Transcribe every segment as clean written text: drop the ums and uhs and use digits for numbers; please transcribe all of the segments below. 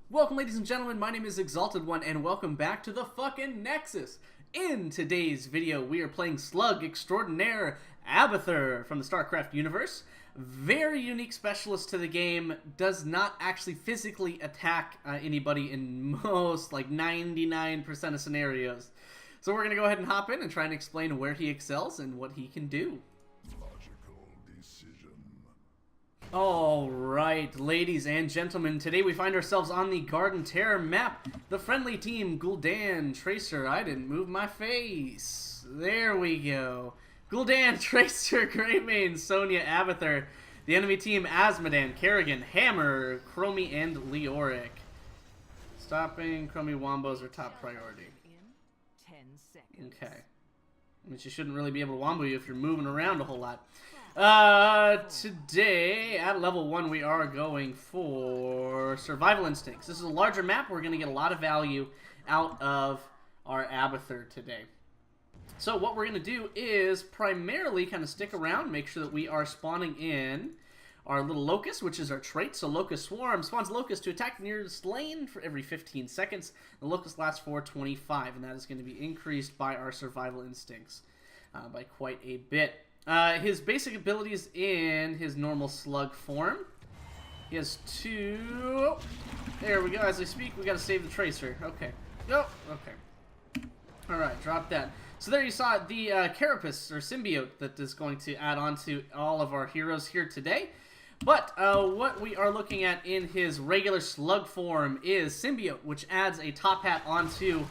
Welcome, ladies and gentlemen, my name is Exalted One, and welcome back to the fucking Nexus. In today's video, we are playing Slug Extraordinaire Abathur from the StarCraft universe. Very unique specialist to the game, does not actually physically attack anybody in most, like 99% of scenarios. So we're going to go ahead and hop in and try and explain where he excels and what he can do. Alright, ladies and gentlemen, today we find ourselves on the Garden Terror map. The friendly team, Gul'dan, Tracer, I didn't move my face. There we go. Gul'dan, Tracer, Greymane, Sonya, Abathur. The enemy team, Azmodan, Kerrigan, Hammer, Chromie, and Leoric. Stopping Chromie Wombos are top priority. Okay. I mean, she shouldn't really be able to wombo you if you're moving around a whole lot. Today, at level 1, we are going for Survival Instincts. This is a larger map. We're going to get a lot of value out of our Abathur today. So what we're going to do is primarily kind of stick around, make sure that we are spawning in our little Locust, which is our trait. So Locust Swarm spawns Locust to attack the nearest lane for every 15 seconds. The Locust lasts for 25, and that is going to be increased by our Survival Instincts by quite a bit. His basic abilities in his normal Slug form. He has 2. There we go. As I speak, we got to save the Tracer. Okay. Go. Okay. Alright, drop that. So there you saw the Carapace, or Symbiote, that is going to add on to all of our heroes here today. But what we are looking at in his regular Slug form is Symbiote, which adds a top hat onto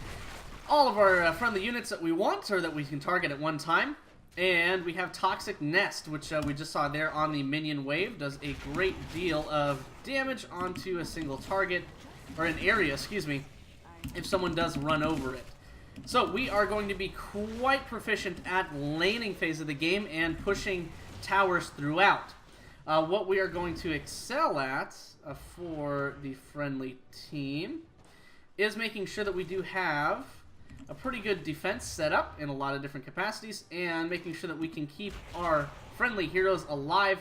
all of our friendly units that we want, or that we can target at one time. And we have Toxic Nest, which we just saw there on the minion wave. Does a great deal of damage onto a single target, or an area, excuse me, if someone does run over it. So we are going to be quite proficient at laning phase of the game and pushing towers throughout. What we are going to excel at for the friendly team is making sure that we do have a pretty good defense set up in a lot of different capacities, and making sure that we can keep our friendly heroes alive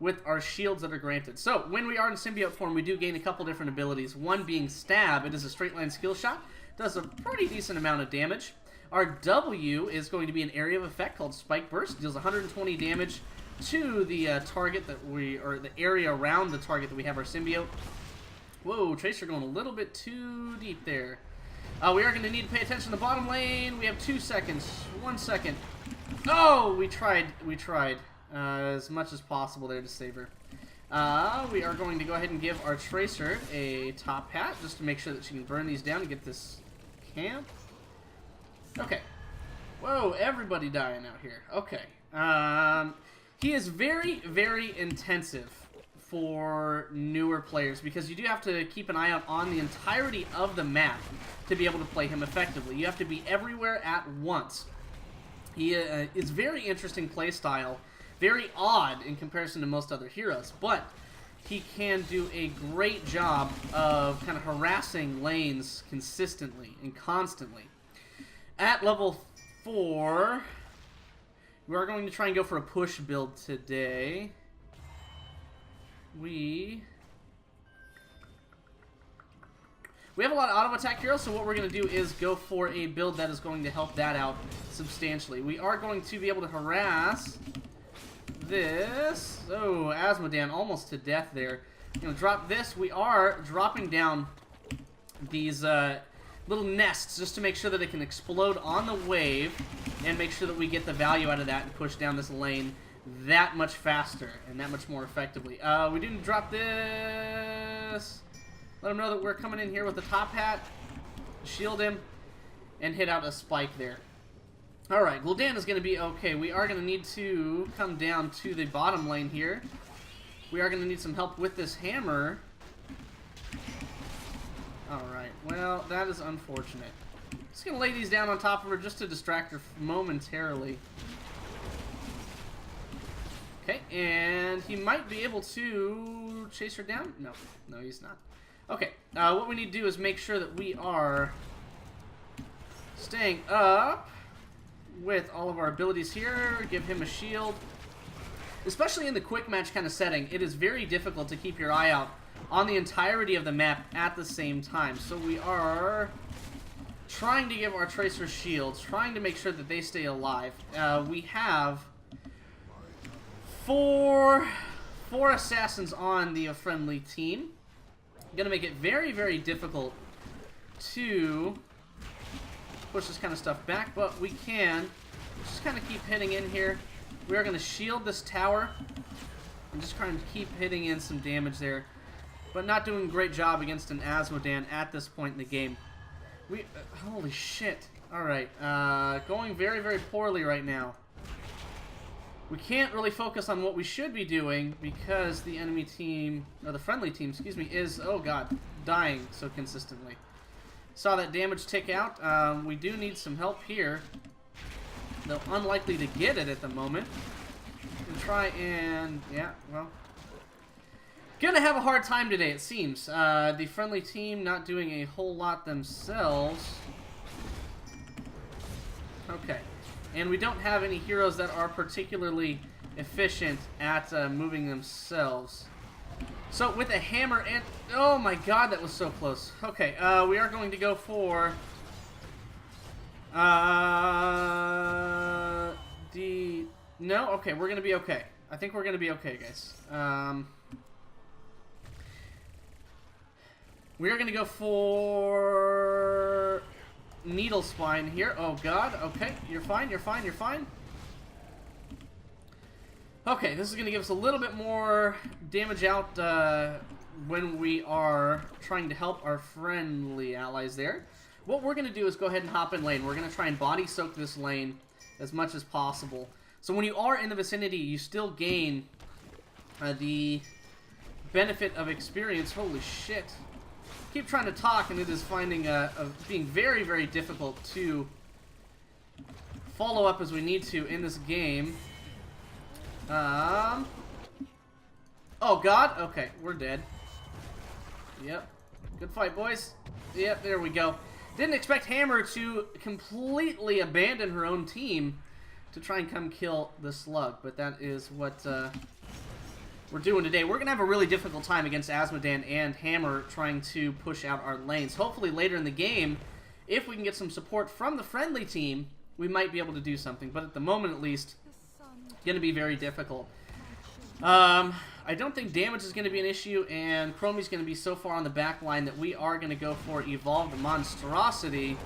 with our shields that are granted. So when we are in symbiote form, we do gain a couple different abilities. One being Stab. It is a straight line skill shot. Does a pretty decent amount of damage. Our W is going to be an area of effect called Spike Burst. Deals 120 damage to the target that we, or the area around the target that we have our symbiote. Whoa, Tracer going a little bit too deep there. We are going to need to pay attention to the bottom lane. We have 2 seconds. 1 second. Oh, we tried as much as possible there to save her. We are going to go ahead and give our Tracer a top hat just to make sure that she can burn these down and get this camp. Okay. Whoa, everybody dying out here. Okay. He is very, very intensive for newer players, because you do have to keep an eye out on the entirety of the map to be able to play him effectively. You have to be everywhere at once. He is very interesting play style, very odd in comparison to most other heroes, but he can do a great job of kind of harassing lanes consistently and constantly. At level 4, we are going to try and go for a push build today. We have a lot of auto attack heroes, so what we're going to do is go for a build that is going to help that out substantially. We are going to be able to harass this. Oh, Azmodan almost to death there. Drop this. We are dropping down these little nests just to make sure that it can explode on the wave and make sure that we get the value out of that and push down this lane that much faster and that much more effectively. We didn't drop this. Let him know that we're coming in here with the top hat. Shield him and hit out a spike there. Alright, Gul'dan is going to be okay. We are going to need to come down to the bottom lane here. We are going to need some help with this hammer. Alright, well, that is unfortunate. Just going to lay these down on top of her just to distract her momentarily. Okay, and he might be able to chase her down. No, he's not. Okay, what we need to do is make sure that we are staying up with all of our abilities here. Give him a shield. Especially in the quick match kind of setting, it is very difficult to keep your eye out on the entirety of the map at the same time. So we are trying to give our Tracer shields, trying to make sure that they stay alive. We have four assassins on the friendly team. Gonna make it very, very difficult to push this kind of stuff back, but we can just kind of keep hitting in here. We are going to shield this tower and just trying to keep hitting in some damage there, but not doing a great job against an Asmodan at this point in the game. Holy shit. Alright, going very, very poorly right now. We can't really focus on what we should be doing because the enemy team, or the friendly team, excuse me, is, oh god, dying so consistently. Saw that damage tick out. We do need some help here, though unlikely to get it at the moment. We'll try and, yeah, well, gonna have a hard time today, it seems. The friendly team not doing a whole lot themselves. Okay. And we don't have any heroes that are particularly efficient at moving themselves. So with a hammer and... oh my god, that was so close. Okay, we are going to go for... no? Okay, we're going to be okay. I think we're going to be okay, guys. We are going to go for... Needle Spine here. Oh god, okay. You're fine, you're fine, you're fine. Okay, this is going to give us a little bit more damage out when we are trying to help our friendly allies there. What we're going to do is go ahead and hop in lane. We're going to try and body soak this lane as much as possible. So when you are in the vicinity, you still gain the benefit of experience. Holy shit. Keep trying to talk, and it is finding being very, very difficult to follow up as we need to in this game. Oh god, okay, we're dead. Yep, good fight, boys. Yep, there we go. Didn't expect Hammer to completely abandon her own team to try and come kill the Slug, but that is what we're doing today. We're going to have a really difficult time against Asmodan and Hammer trying to push out our lanes. Hopefully later in the game, if we can get some support from the friendly team, we might be able to do something. But at the moment, at least, it's going to be very difficult. I don't think damage is going to be an issue, and Chromie's going to be so far on the back line that we are going to go for Evolved Monstrosity.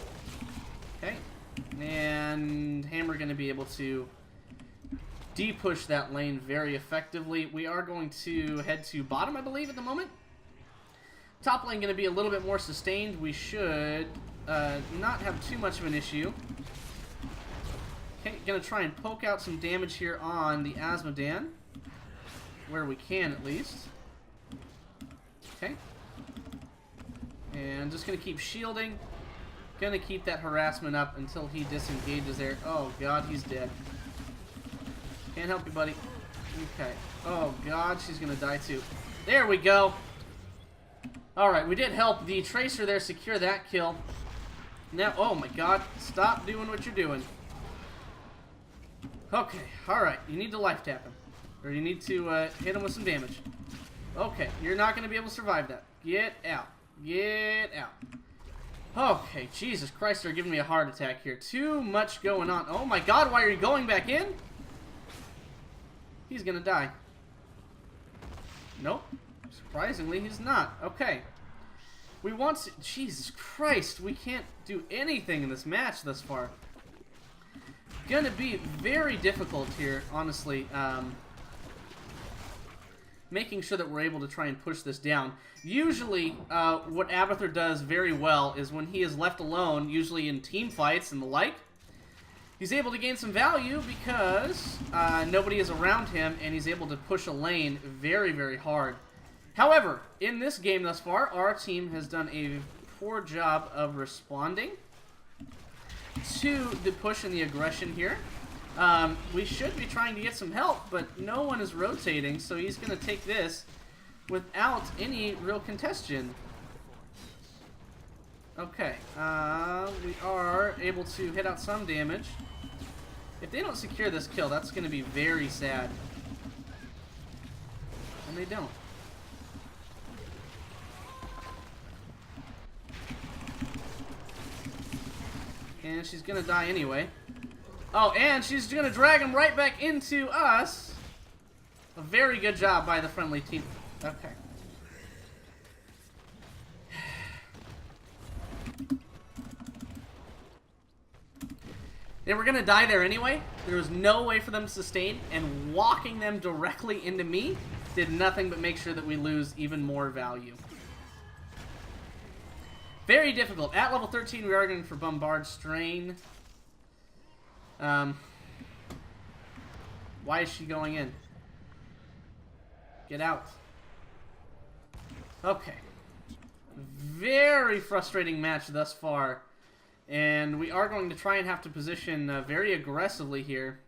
Okay. And Hammer going to be able to de-push that lane very effectively. We are going to head to bottom, I believe, at the moment. Top lane going to be a little bit more sustained. We should not have too much of an issue. Okay, going to try and poke out some damage here on the Asmodan, where we can at least. Okay. And just going to keep shielding. Going to keep that harassment up until he disengages there. Oh god, he's dead. Can't help you, buddy. Okay. Oh, God, she's going to die, too. There we go. Alright, we did help the Tracer there secure that kill. Now, oh, my God. Stop doing what you're doing. Okay, alright. You need to life tap him. Or you need to hit him with some damage. Okay, you're not going to be able to survive that. Get out. Get out. Okay, Jesus Christ, they're giving me a heart attack here. Too much going on. Oh, my God, why are you going back in? He's gonna die. Nope. Surprisingly, he's not. Okay. We want to... Jesus Christ, we can't do anything in this match thus far. Gonna be very difficult here, honestly. Making sure that we're able to try and push this down. Usually, what Abathur does very well is when he is left alone, usually in team fights and the like, he's able to gain some value because nobody is around him, and he's able to push a lane very, very hard. However, in this game thus far, our team has done a poor job of responding to the push and the aggression here. We should be trying to get some help, but no one is rotating, so he's going to take this without any real contention. Okay, we are able to hit out some damage. If they don't secure this kill, that's going to be very sad. And they don't. and she's gonna die anyway. Oh, and she's gonna drag him right back into us. A very good job by the friendly team. Okay. They were gonna die there anyway. There was no way for them to sustain, and walking them directly into me did nothing but make sure that we lose even more value. Very difficult. At level 13, we are going for Bombard Strain. Why is she going in? Get out. Okay. Very frustrating match thus far. And we are going to try and have to position very aggressively here.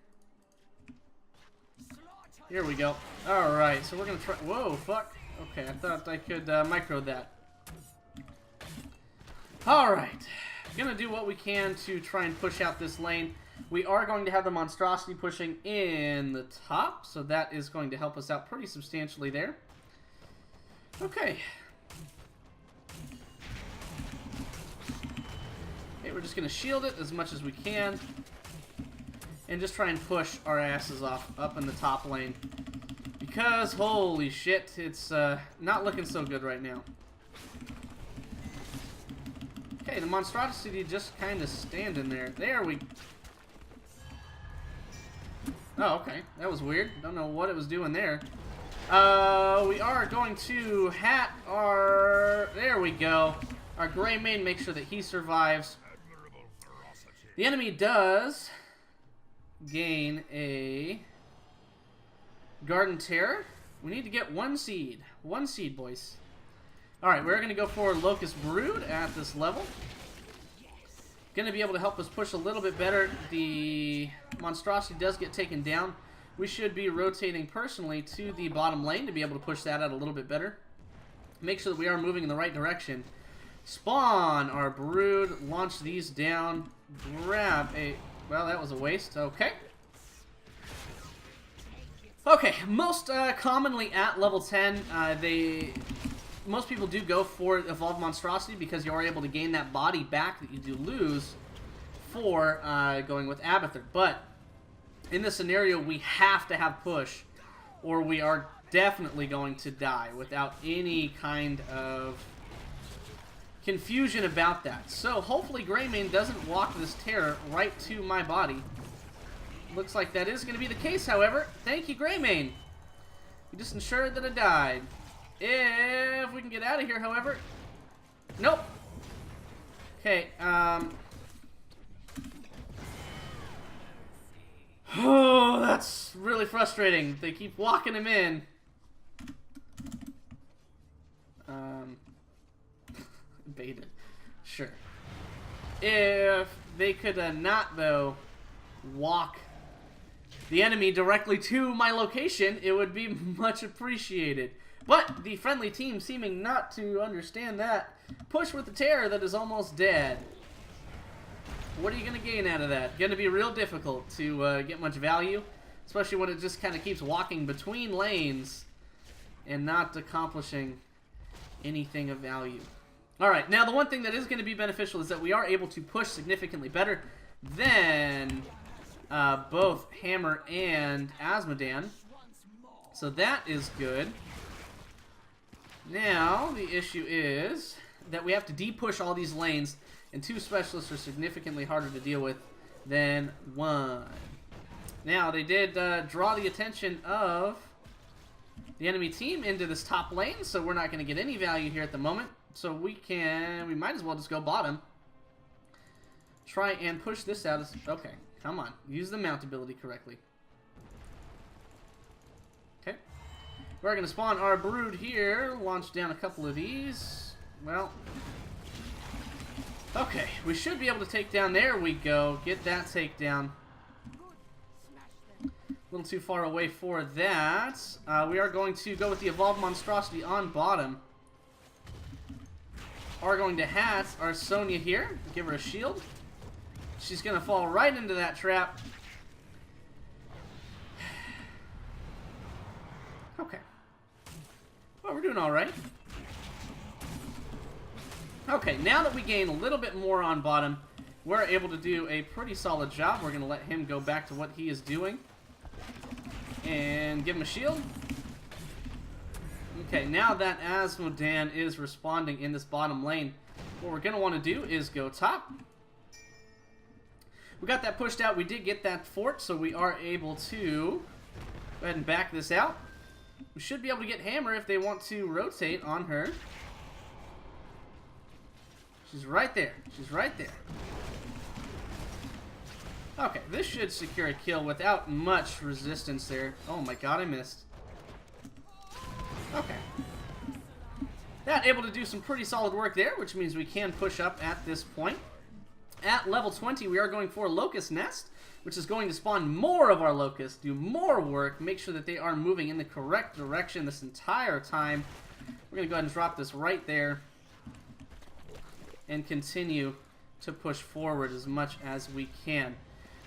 Here we go. Alright, so we're going to try... Whoa, fuck. Okay, I thought I could micro that. Alright. Gonna do what we can to try and push out this lane. We are going to have the Monstrosity pushing in the top, so that is going to help us out pretty substantially there. Okay. Okay, we're just going to shield it as much as we can. And just try and push our asses off up in the top lane. Because, holy shit, it's not looking so good right now. Okay, the Monstrosity just kind of standing there. There we... Oh, okay. That was weird. Don't know what it was doing there. We are going to hat our... There we go. Our Grey Mane, make sure that he survives. The enemy does gain a Garden Terror. We need to get 1 seed. 1 seed, boys. Alright, we're going to go for Locust Brood at this level. Going to be able to help us push a little bit better. The Monstrosity does get taken down. We should be rotating personally to the bottom lane to be able to push that out a little bit better. Make sure that we are moving in the right direction. Spawn our Brood, launch these down, grab a... Well, that was a waste. Okay. Okay, most commonly at level 10, most people do go for Evolved Monstrosity because you are able to gain that body back that you do lose for going with Abathur. But in this scenario, we have to have push, or we are definitely going to die without any kind of confusion about that. So hopefully Greymane doesn't walk this terror right to my body. Looks like that is going to be the case, however. Thank you, Greymane. You just ensured that I died. If we can get out of here, however. Nope. Okay, oh, that's really frustrating. They keep walking him in. Baited. Sure. If they could not, though, walk the enemy directly to my location, it would be much appreciated. But the friendly team seeming not to understand that. Push with the terror that is almost dead. What are you going to gain out of that? Going to be real difficult to get much value, especially when it just kind of keeps walking between lanes and not accomplishing anything of value. Alright, now the one thing that is going to be beneficial is that we are able to push significantly better than both Hammer and Asmodan. So that is good. Now, the issue is that we have to de-push all these lanes, and 2 specialists are significantly harder to deal with than 1. Now, they did draw the attention of the enemy team into this top lane, so we're not going to get any value here at the moment. So we might as well just go bottom. Try and push this out. Okay, come on. Use the mount ability correctly. Okay. We're going to spawn our Brood here. Launch down a couple of these. Well. Okay, we should be able to take down. There we go. Get that takedown. A little too far away for that. We are going to go with the Evolved Monstrosity on bottom. Are going to hat our Sonya here. Give her a shield. She's going to fall right into that trap. Okay. Well, we're doing alright. Okay, now that we gain a little bit more on bottom, we're able to do a pretty solid job. We're going to let him go back to what he is doing. And give him a shield. Okay, now that Asmodan is responding in this bottom lane, what we're going to want to do is go top. We got that pushed out. We did get that fort, so we are able to go ahead and back this out. We should be able to get Hammer if they want to rotate on her. She's right there. She's right there. Okay, this should secure a kill without much resistance there. Oh my god, I missed. Okay. That able to do some pretty solid work there, which means we can push up at this point. At level 20, we are going for Locust Nest, which is going to spawn more of our locusts, do more work, make sure that they are moving in the correct direction this entire time. We're going to go ahead and drop this right there and continue to push forward as much as we can.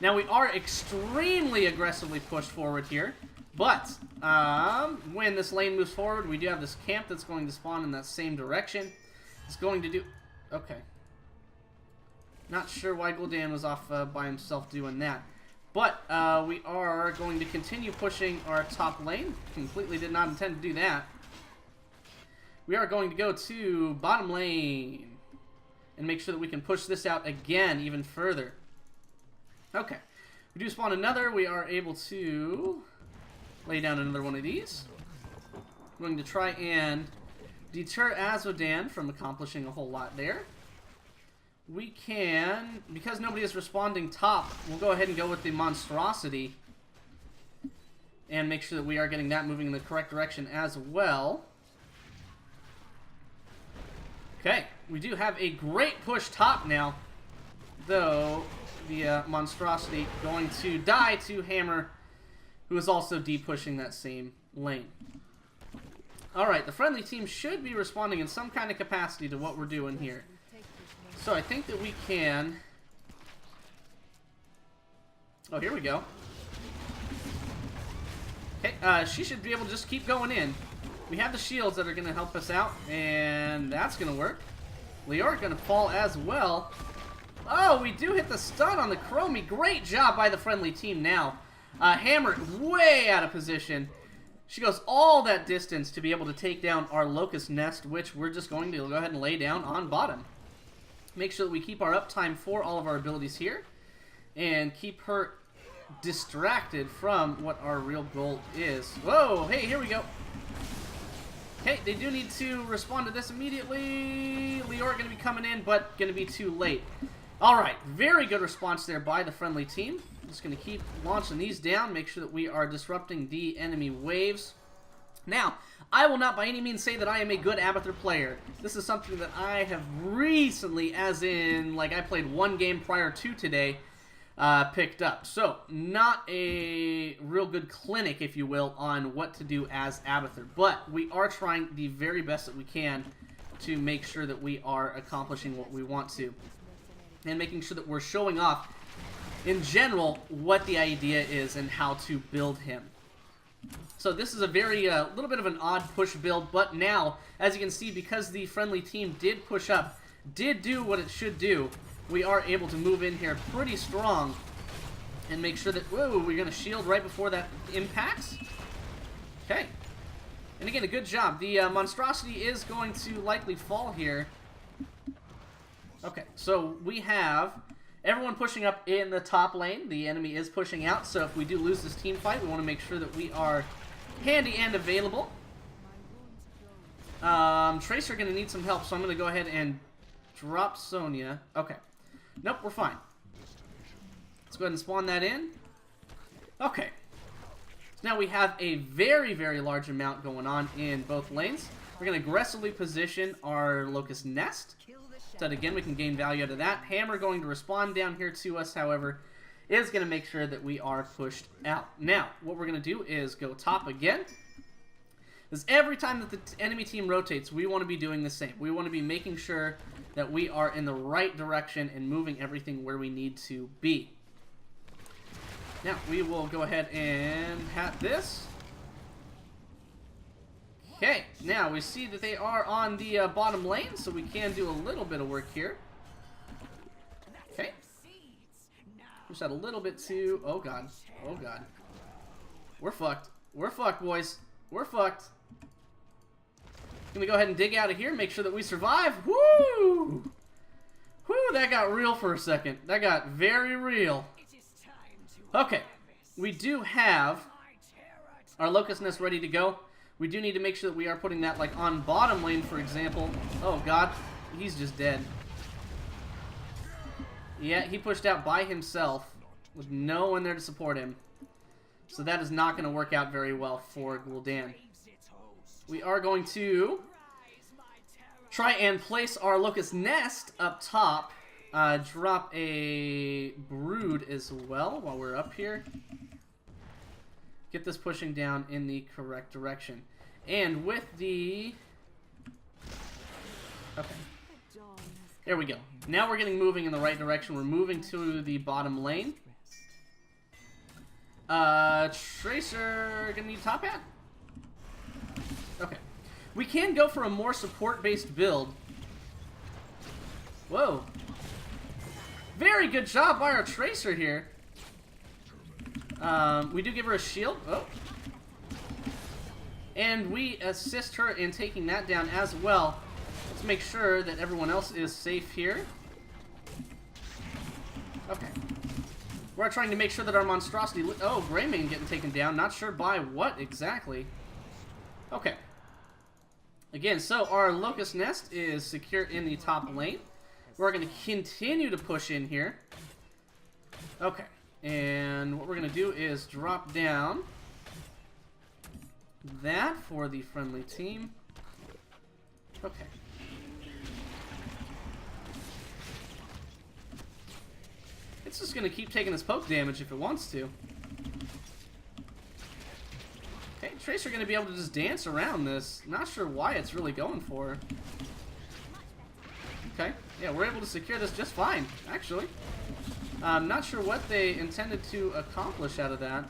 Now, we are extremely aggressively pushed forward here, but when this lane moves forward, we do have this camp that's going to spawn in that same direction. It's going to do... Okay. Not sure why Gul'dan was off by himself doing that. But we are going to continue pushing our top lane. Completely did not intend to do that. We are going to go to bottom lane and make sure that we can push this out again even further. Okay. We do spawn another. We are able to lay down another one of these. We're going to try and deter Azodan from accomplishing a whole lot there. We can, because nobody is responding top, we'll go ahead and go with the Monstrosity and make sure that we are getting that moving in the correct direction as well. Okay, we do have a great push top now, though the Monstrosity going to die to Hammer, who is also de-pushing that same lane. Alright, the friendly team should be responding in some kind of capacity to what we're doing here. So I think that we can... Oh, here we go. Okay, she should be able to just keep going in. We have the shields that are going to help us out, and that's going to work. Leoric going to fall as well. Oh, we do hit the stun on the Chromie. Great job by the friendly team now. Hammer way out of position. She goes all that distance to be able to take down our Locust Nest, which we're just going to go ahead and lay down on bottom. Make sure that we keep our uptime for all of our abilities here and keep her distracted from what our real goal is. Whoa, hey, here we go. Okay, they do need to respond to this immediately. Leoric going to be coming in, but going to be too late. Alright, very good response there by the friendly team. Just going to keep launching these down, make sure that we are disrupting the enemy waves. Now, I will not by any means say that I am a good Abathur player. This is something that I have recently, as in, like I played one game prior to today, picked up. So, not a real good clinic, if you will, on what to do as Abathur. But we are trying the very best that we can to make sure that we are accomplishing what we want to. And making sure that we're showing off, in general, what the idea is and how to build him. So this is a very, little bit of an odd push build, but now, as you can see, because the friendly team did push up, did do what it should do, we are able to move in here pretty strong and make sure that, whoa, we're going to shield right before that impacts. Okay. And again, a good job. The Monstrosity is going to likely fall here. Okay, so we have everyone pushing up in the top lane. The enemy is pushing out, so if we do lose this team fight, we want to make sure that we are handy and available. Tracer going to need some help, so I'm going to go ahead and drop Sonya. Okay. Nope, we're fine. Let's go ahead and spawn that in. Okay. So now we have a very, very large amount going on in both lanes. We're going to aggressively position our Locust Nest, so that again we can gain value out of that. Hammer going to respond down here to us, however, is going to make sure that we are pushed out. Now, what we're going to do is go top again. Because every time that the enemy team rotates, we want to be doing the same. We want to be making sure that we are in the right direction and moving everything where we need to be. Now, we will go ahead and hat this. Okay, now we see that they are on the bottom lane, so we can do a little bit of work here. Okay, Push that a little bit too. Oh god. Oh god. We're fucked. We're fucked, boys. We're fucked. Gonna go ahead and dig out of here, make sure that we survive. Woo! Whoo, that got real for a second. That got very real. Okay, we do have our Locust Nest ready to go. We do need to make sure that we are putting that like on bottom lane, for example. Oh god, he's just dead. Yeah, he pushed out by himself with no one there to support him. So that is not going to work out very well for Gul'dan. We are going to try and place our Locust Nest up top. Drop a Brood as well while we're up here. Get this pushing down in the correct direction. And with the... Okay. There we go. Now we're getting moving in the right direction. We're moving to the bottom lane. Tracer, gonna need top hat? Okay. We can go for a more support-based build. Whoa. Very good job by our Tracer here. We do give her a shield. Oh. And we assist her in taking that down as well. Let's make sure that everyone else is safe here. Okay. We're trying to make sure that our Monstrosity... Oh, Greymane getting taken down. Not sure by what exactly. Okay. Again, so our Locust Nest is secure in the top lane. We're going to continue to push in here. Okay. And what we're going to do is drop down that for the friendly team. Okay. It's just going to keep taking this poke damage if it wants to. Okay, Tracer going to be able to just dance around this. Not sure why it's really going for her. Okay, yeah, we're able to secure this just fine, actually. I'm not sure what they intended to accomplish out of that.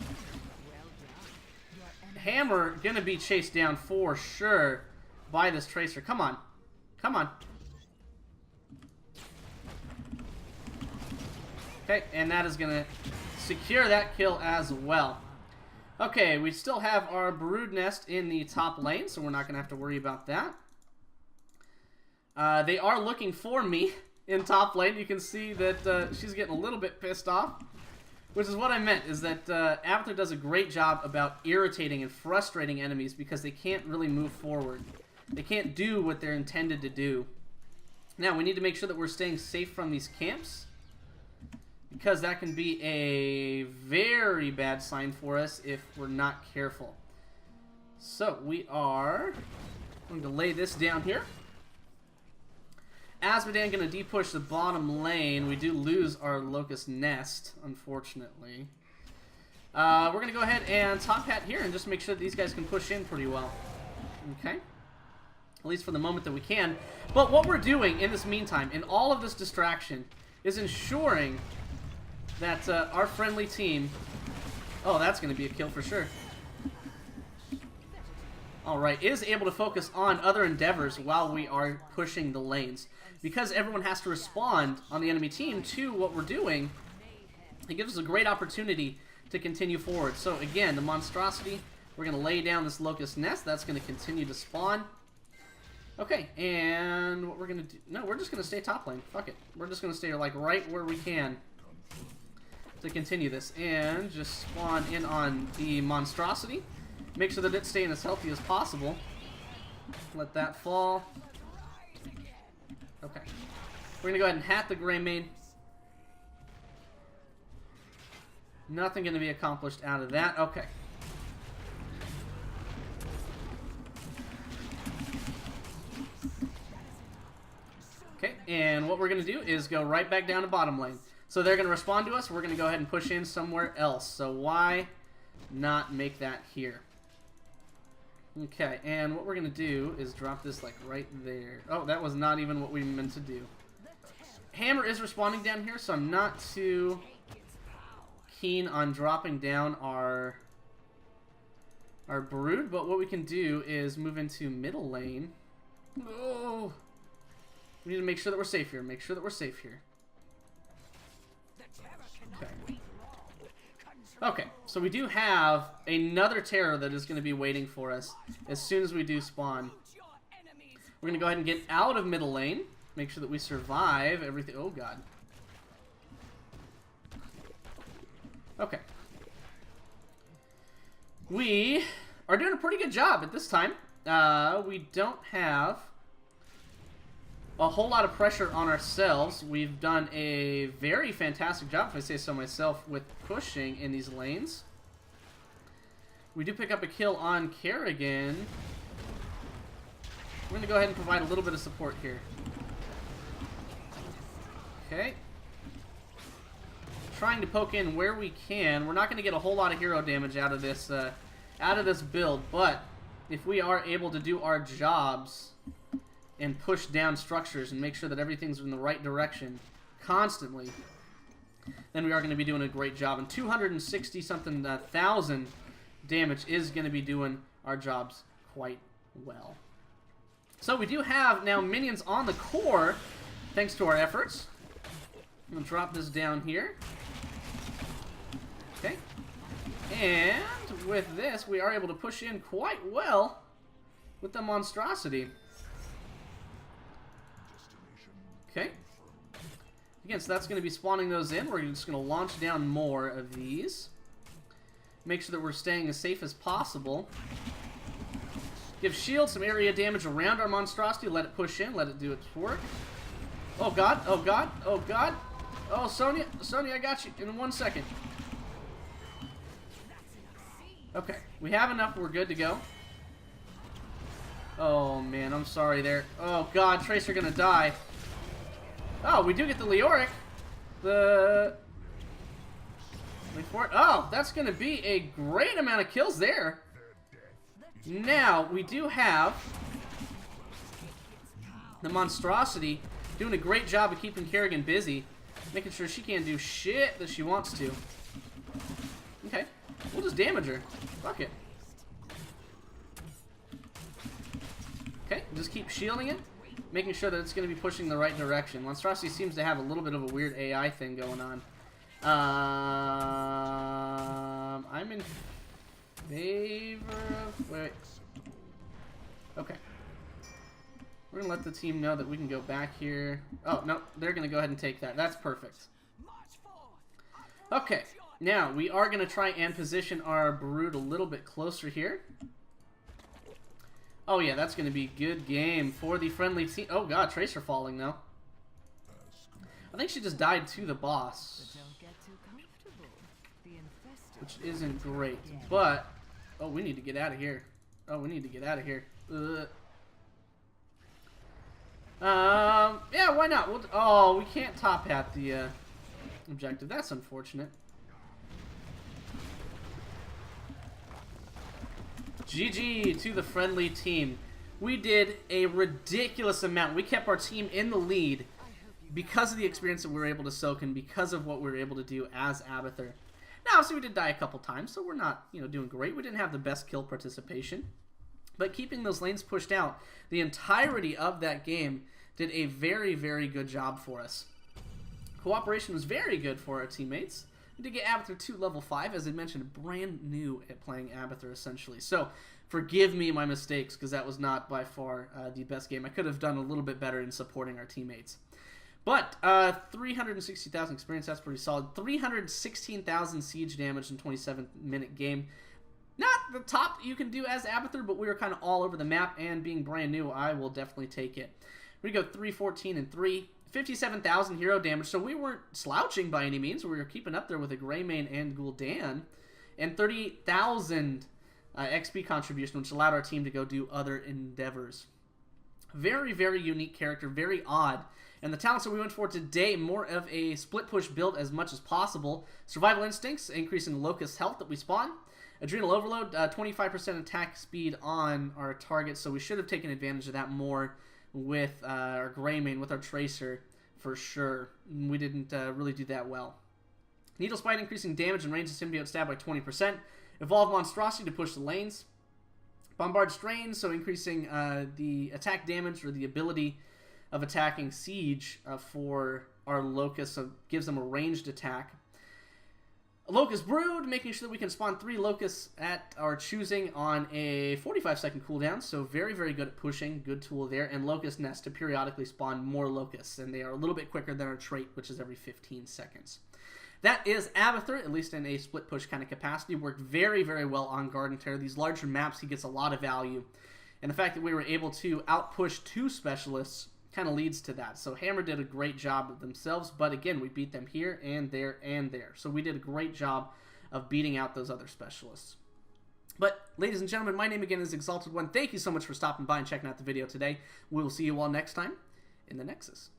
Hammer going to be chased down for sure by this Tracer. Come on. Come on. Okay, and that is going to secure that kill as well. Okay, we still have our Brood Nest in the top lane, so we're not going to have to worry about that. They are looking for me in top lane. You can see that she's getting a little bit pissed off, which is what I meant, is that Abathur does a great job about irritating and frustrating enemies because they can't really move forward. They can't do what they're intended to do. Now, we need to make sure that we're staying safe from these camps, because that can be a very bad sign for us if we're not careful. So we are going to lay this down here. Abathur going to de-push the bottom lane. We do lose our Locust Nest, unfortunately. We're going to go ahead and top hat here and just make sure that these guys can push in pretty well. Okay. At least for the moment that we can. But what we're doing in this meantime, in all of this distraction, is ensuring that our friendly team... Oh, that's going to be a kill for sure. Alright, is able to focus on other endeavors while we are pushing the lanes. Because everyone has to respond on the enemy team to what we're doing, it gives us a great opportunity to continue forward. So again, the Monstrosity, we're going to lay down this Locust Nest. That's going to continue to spawn. Okay, and what we're going to do... No, we're just going to stay top lane. Fuck it. We're just going to stay like right where we can to continue this. And just spawn in on the Monstrosity. Make sure that it's staying as healthy as possible. Let that fall. Okay. We're going to go ahead and hat the Greymane. Nothing going to be accomplished out of that. Okay. Okay, and what we're going to do is go right back down to bottom lane. So they're going to respond to us. We're going to go ahead and push in somewhere else. So why not make that here? Okay, and what we're going to do is drop this like right there. Oh, that was not even what we meant to do. Hammer is responding down here, so I'm not too keen on dropping down our Brood, but what we can do is move into middle lane. Oh! We need to make sure that we're safe here. Make sure that we're safe here. Okay. Okay, so we do have another terror that is going to be waiting for us as soon as we do spawn. We're going to go ahead and get out of middle lane. Make sure that we survive everything. Oh, God. Okay. We are doing a pretty good job at this time. We don't have a whole lot of pressure on ourselves. We've done a very fantastic job, if I say so myself, with pushing in these lanes. We do pick up a kill on Kerrigan. We're going to go ahead and provide a little bit of support here. Okay. Trying to poke in where we can. We're not going to get a whole lot of hero damage out of this build, but if we are able to do our jobs and push down structures and make sure that everything's in the right direction constantly, then we are going to be doing a great job. And 260-something thousand damage is going to be doing our jobs quite well. So we do have now minions on the core, thanks to our efforts. I'm going to drop this down here. Okay. And with this, we are able to push in quite well with the monstrosity. Okay. Again, so that's going to be spawning those in. We're just going to launch down more of these. Make sure that we're staying as safe as possible. Give shield some area damage around our monstrosity. Let it push in. Let it do its work. Oh, God. Oh, God. Oh, God. Oh, Sonya. Sonya, I got you in 1 second. Okay. We have enough. We're good to go. Oh, man. I'm sorry there. Oh, God. Tracer going to die. Oh, we do get the Leoric. Wait for it. Oh, that's going to be a great amount of kills there. Now, we do have the monstrosity doing a great job of keeping Kerrigan busy, making sure she can't do shit that she wants to. Okay, we'll just damage her. Fuck it. Okay, just keep shielding it, making sure that it's going to be pushing the right direction. Monstrosity seems to have a little bit of a weird AI thing going on. I'm in favor of... Wait. Okay. We're going to let the team know that we can go back here. Oh, no. They're going to go ahead and take that. That's perfect. Okay. Now, we are going to try and position our Brood a little bit closer here. Oh, yeah. That's going to be good game for the friendly team. Oh, God. Tracer falling, though. I think she just died to the boss, which isn't great. But, oh, we need to get out of here. Oh, we need to get out of here. Yeah, why not? Oh, we can't top hat the objective. That's unfortunate. GG to the friendly team. We did a ridiculous amount. We kept our team in the lead because of the experience that we were able to soak and because of what we were able to do as Abathur. Now, obviously, we did die a couple times, so we're not, doing great. We didn't have the best kill participation. But keeping those lanes pushed out the entirety of that game did a very, very good job for us. Cooperation was very good for our teammates. We did get Abathur to level 5, as I mentioned, brand new at playing Abathur, essentially. So, forgive me my mistakes, because that was not by far the best game. I could have done a little bit better in supporting our teammates. But 360,000 experience, that's pretty solid. 316,000 siege damage in 27-minute game. Not the top you can do as Abathur, but we were kind of all over the map, and being brand new, I will definitely take it. We go 314 and 3. 57,000 hero damage, so we weren't slouching by any means. We were keeping up there with a Greymane and Gul'dan. And 38,000 XP contribution, which allowed our team to go do other endeavors. Very, very unique character, very odd. And the talents that we went for today, more of a split push build as much as possible. Survival Instincts, increasing Locust health that we spawn. Adrenal Overload, 25% attack speed on our target, so we should have taken advantage of that more with our Greymane, with our Tracer, for sure. We didn't really do that well. Needle Spite, increasing damage and range of Symbiote stab by 20%. Evolve Monstrosity to push the lanes. Bombard Strain, so increasing the attack damage or the ability of attacking Siege for our Locust, so gives them a ranged attack. Locust Brood, making sure that we can spawn 3 locusts at our choosing on a 45-second cooldown, so very, very good at pushing, good tool there. And Locust Nest to periodically spawn more locusts, and they are a little bit quicker than our trait, which is every 15 seconds. That is Abathur, at least in a split push kind of capacity. Worked very, very well on Garden Terror. These larger maps, he gets a lot of value. And the fact that we were able to outpush 2 specialists kind of leads to that. So Hammer did a great job of themselves, but again, we beat them here and there and there. So we did a great job of beating out those other specialists. But ladies and gentlemen, my name again is Exalted One. Thank you so much for stopping by and checking out the video today. We will see you all next time in the Nexus.